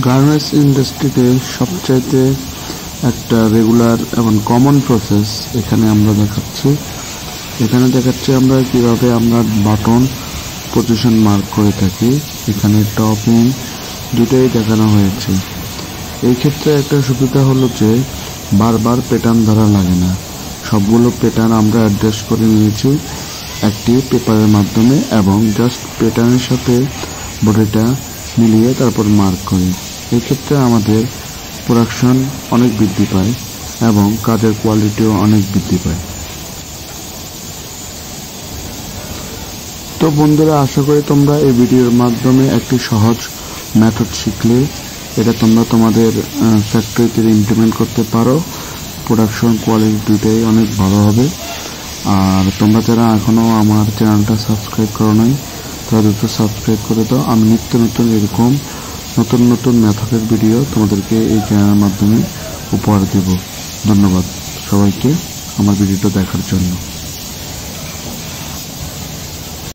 Garments ইন্ডাস্ট্রিতে সবচাইতে একটা রেগুলার এবং কমন প্রসেস এখানে আমরা দেখাচ্ছি। এখানে দেখাচ্ছি আমরা কিভাবে আমরা বাটন পজিশন মার্ক করে থাকি। এখানে টপিং দুটোই দেখানো হয়েছে। এই ক্ষেত্রে একটা সুবিধা হলো যে বারবার প্যাটার্ন ধরা লাগে না। সবগুলো প্যাটার্ন আমরা অ্যাডজাস্ট করে নিয়েছি একটি পেপারের মাধ্যমে এবং জাস্ট প্যাটার্নের সাথে বডিটা মিলিয়ে তারপর মার্ক করি। এই ক্ষেত্রে আমাদের প্রোডাকশন অনেক বৃদ্ধি পায় এবং কাজের কোয়ালিটিও অনেক বৃদ্ধি পায়। তো বন্ধুরা, আশা করি তোমরা এই ভিডিওর মাধ্যমে একটি সহজ মেথড শিখলে এটা তোমরা তোমাদের ফ্যাক্টরিতে ইমপ্লিমেন্ট করতে পারো। প্রোডাকশন কোয়ালিটি দুটোই অনেক ভালো হবে। আর তোমরা যারা এখনও আমার চ্যানেলটা সাবস্ক্রাইব করো নাই তারা দ্রুত সাবস্ক্রাইব করে দাও। আমি নিত্য নতুন এরকম নতুন নতুন মেথডের ভিডিও তোমাদেরকে এই চ্যানেলের মাধ্যমে উপহার দেব। ধন্যবাদ সবাইকে আমার ভিডিওটা দেখার জন্য।